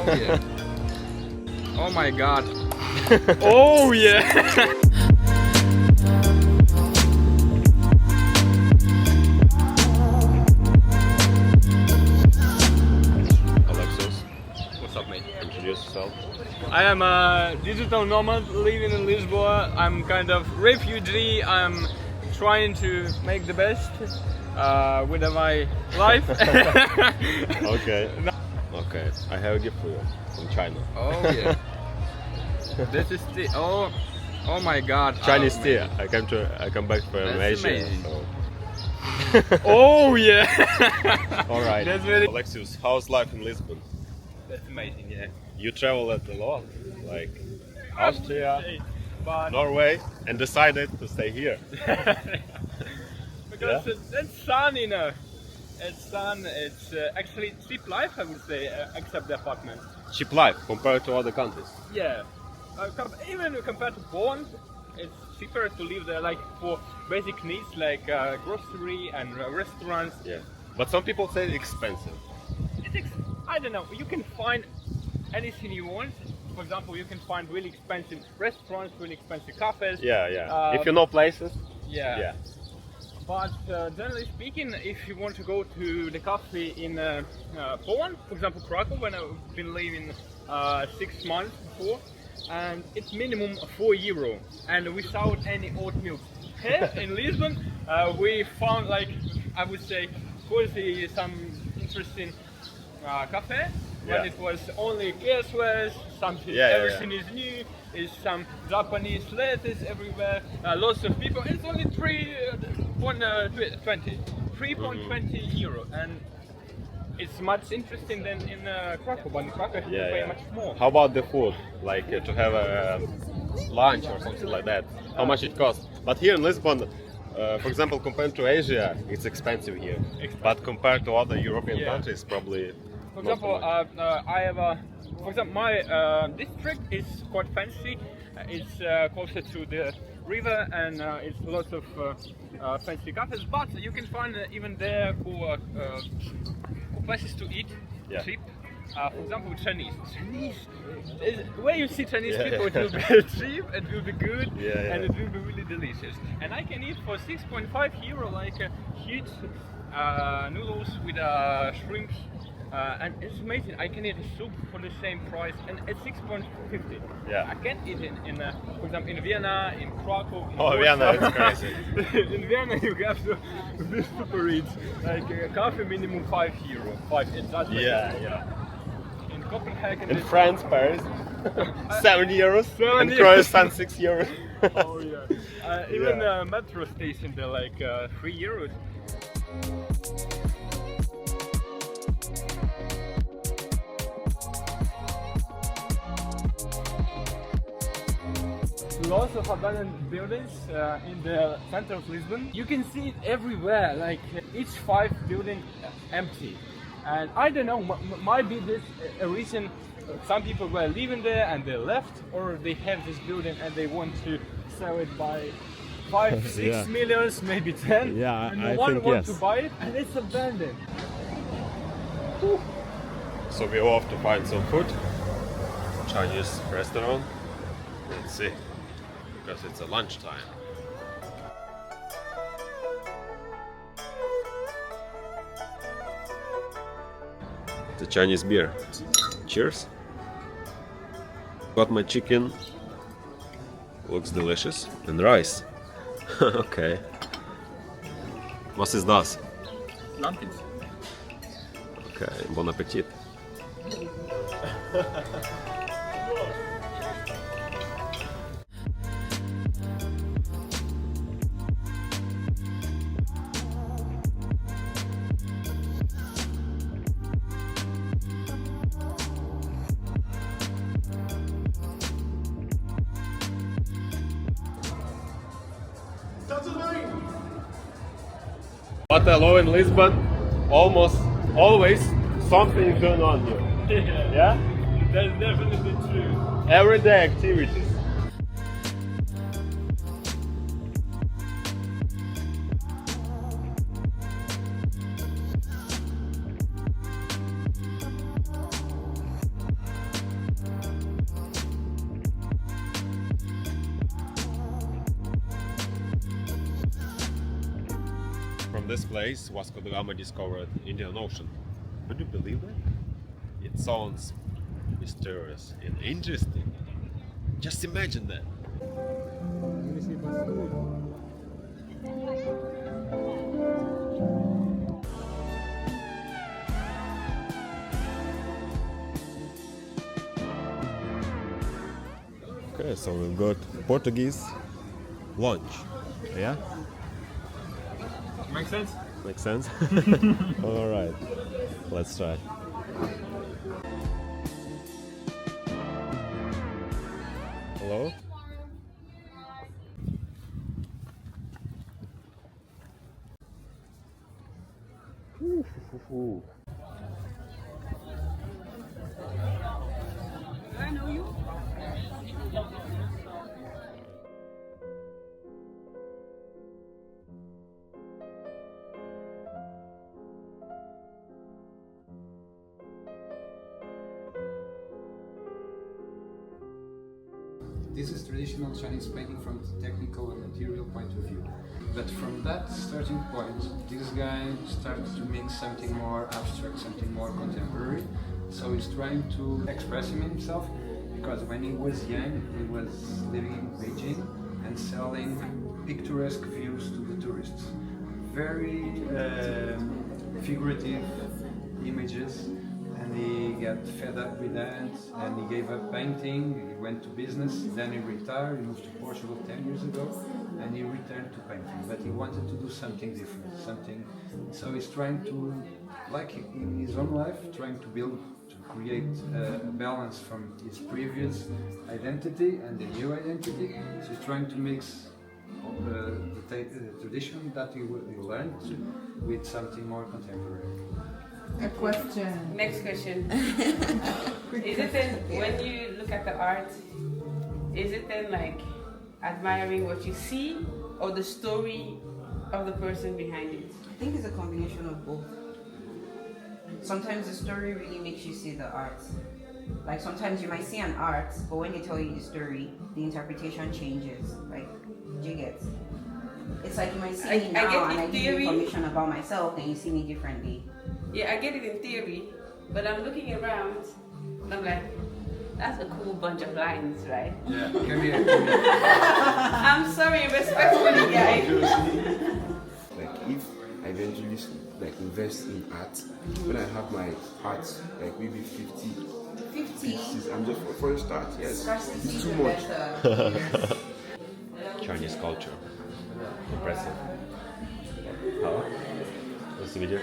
Oh yeah. Oh my god. Oh yeah. Alexis, What's up, mate? introduce yourself. I am a digital nomad living in Lisbon. I'm kind of refugee. I'm trying to make the best with my life. Okay. Okay, I have a gift for you from China. Oh yeah. This is tea. Oh my god. Chinese Oh, tea. man. I come back from That's Asia. amazing. So. Oh yeah. All right. That's very. Alexius, how's life in Lisbon? That's amazing. Yeah. You traveled a lot, like Austria, But Norway, and decided to stay here. because Yeah? it's sun, you know. It's sun. It's actually cheap life, I would say, except the apartment. Cheap life compared to other countries. Yeah. Even compared to Poland, it's cheaper to live there, like for basic needs like grocery and restaurants. Yeah. But some people say it's expensive. I don't know. You can find anything you want. For example, you can find really expensive restaurants, really expensive cafes. Yeah, yeah. If you know places. Yeah. Yeah. But generally speaking, if you want to go to the cafe in Poland, for example Krakow, when I've been living 6 months before, and it's minimum €4, and without any oat milk. Here in Lisbon, we found, like, I would say, cozy, some interesting cafe. Yeah. But it was only casewares, something, Yeah, yeah, everything is new. Is some Japanese letters everywhere, lots of people. It's only 3.20 euro, and it's much interesting than in Krakow. But in Krakow, you Yeah, pay yeah. much more. How about the food? Like to have a lunch or something like that. How much it costs? But here in Lisbon, for example, compared to Asia, it's expensive here. But compared to other European Yeah. countries, probably. For not so example, much. I have for example, my district is quite fancy. It's closer to the river, and it's lots of fancy cafes. But you can find even there cool places to eat Yeah. cheap. For example, Chinese. Where you see Chinese Yeah, people, yeah. it will be cheap, it will be good, Yeah, yeah. and it will be really delicious. And I can eat for €6.5 like huge noodles with shrimps. And it's amazing. I can eat a soup for the same price, and it's 6.50. Yeah. I can eat for example, in Vienna, in Krakow. In Oh, Vienna, Warsaw. it's crazy. In Vienna, you have to be super rich. Like coffee minimum €5. 5. Exactly. Yeah, yeah. In Copenhagen. In it's- France, Paris, €7, 7 and euros. croissant €6. Oh yeah. Even Yeah. metro station, they're like €3. Lots of abandoned buildings in the center of Lisbon. You can see it everywhere, like each 5 buildings empty. And I don't know, might be this a reason some people were living there and they left, or they have this building and they want to sell it by 5, 6 Yeah. millions, maybe 10. Yeah, and I no one think wants yes. to buy it, and it's abandoned. So we're off to find some food. Chinese restaurant. Let's see. Because it's a lunchtime. The Chinese beer. Cheers. Got my chicken. Looks delicious. And rice. Okay. Was ist das? Lumpins. Okay, bon appetit. But hello in Lisbon, almost always something going on here. Yeah? That's definitely true. Everyday activities. this place Vasco da Gama discovered Indian Ocean. Would you believe that? It sounds mysterious and interesting. Just imagine that. Okay, so we've got Portuguese lunch. Yeah? Makes sense? Makes sense? Alright, let's try. Hello? Ooh. I know you. This is traditional Chinese painting from the technical and material point of view. But from that starting point, this guy started to make something more abstract, something more contemporary. So he's trying to express himself, because when he was young, he was living in Beijing and selling picturesque views to the tourists. Very figurative images. And he got fed up with that, and he gave up painting, he went to business, then he retired, he moved to Portugal 10 years ago, and he returned to painting, but he wanted to do something different, so he's trying to, like in his own life, trying to create a balance from his previous identity and the new identity, so he's trying to mix the tradition that he learned with something more contemporary. A question. Next question. Is it then, when you look at the art, is it then like admiring what you see or the story of the person behind it? I think it's a combination of both. Sometimes the story really makes you see the art. Like sometimes you might see an art, but when they tell you the story, the interpretation changes. Like, do you get? It's like you might see me now and I give you information about myself and you see me differently. Yeah, I get it in theory, but I'm looking around and I'm like, that's a cool bunch of lines, right? Yeah, come here. I'm sorry, respectfully, guys. Like if I eventually like invest in art, when I have my art like maybe 50 pieces, I'm just for a start, yes. It's too much. Chinese culture. Impressive. How? What's the video?